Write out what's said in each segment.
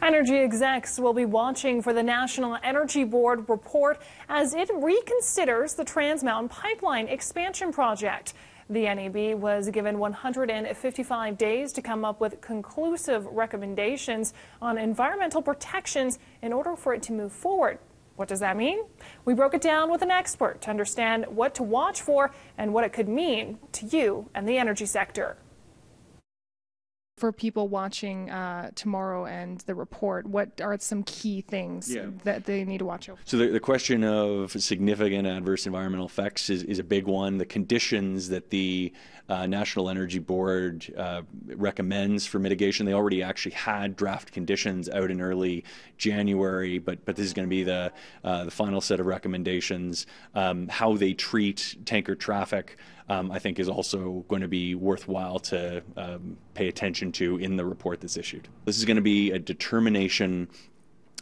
Energy execs will be watching for the National Energy Board report as it reconsiders the Trans Mountain Pipeline expansion project. The NEB was given 155 days to come up with conclusive recommendations on environmental protections in order for it to move forward. What does that mean? We broke it down with an expert to understand what to watch for and what it could mean to you and the energy sector. For people watching tomorrow and the report, what are some key things that they need to watch over? So the question of significant adverse environmental effects is a big one. The conditions that the National Energy Board recommends for mitigation, they already actually had draft conditions out in early January, but this is going to be the final set of recommendations. How they treat tanker traffic, I think, is also going to be worthwhile to pay attention to in the report that's issued. This is going to be a determination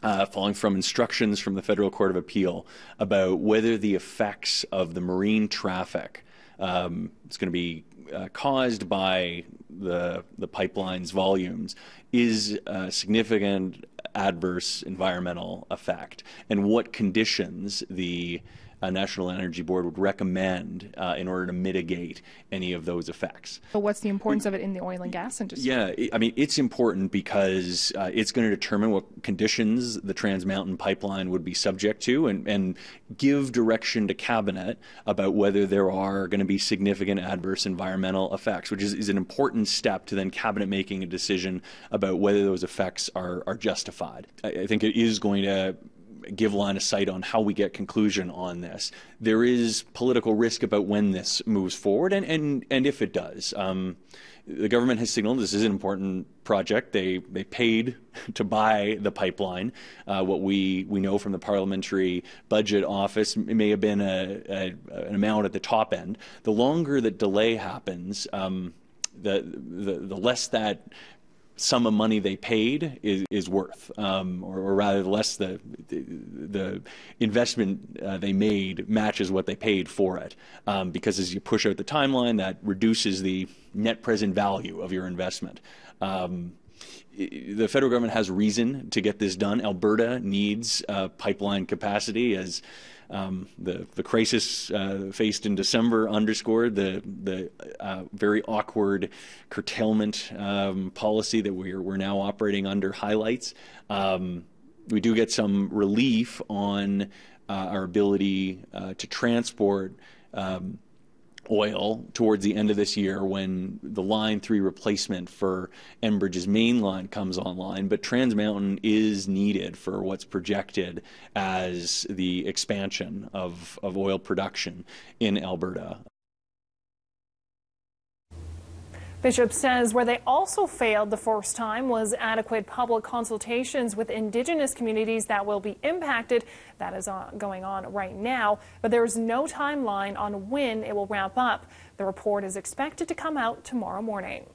following from instructions from the Federal Court of Appeal about whether the effects of the marine traffic it's going to be caused by the pipeline's volumes is a significant adverse environmental effect, and what conditions the National Energy Board would recommend in order to mitigate any of those effects. So what's the importance of it in the oil and gas industry? Yeah, I mean, it's important because it's going to determine what conditions the Trans Mountain Pipeline would be subject to and give direction to Cabinet about whether there are going to be significant adverse environmental effects, which is an important step to then Cabinet making a decision about whether those effects are justified. I think it is going to give line of sight on how we get conclusion on this. There is political risk about when this moves forward, and if it does. The government has signaled this is an important project. They paid to buy the pipeline. What we know from the Parliamentary Budget Office, it may have been an amount at the top end. The longer that delay happens, the less that sum of money they paid is worth, or rather less the investment they made matches what they paid for it, because as you push out the timeline, that reduces the net present value of your investment. The federal government has reason to get this done. Alberta needs pipeline capacity, as the crisis faced in December underscored. The very awkward curtailment policy that we're now operating under highlights. We do get some relief on our ability to transport oil towards the end of this year when the Line 3 replacement for Enbridge's main line comes online, but Trans Mountain is needed for what's projected as the expansion of oil production in Alberta. Bishop says where they also failed the first time was adequate public consultations with Indigenous communities that will be impacted. That is going on right now, but there is no timeline on when it will wrap up. The report is expected to come out tomorrow morning.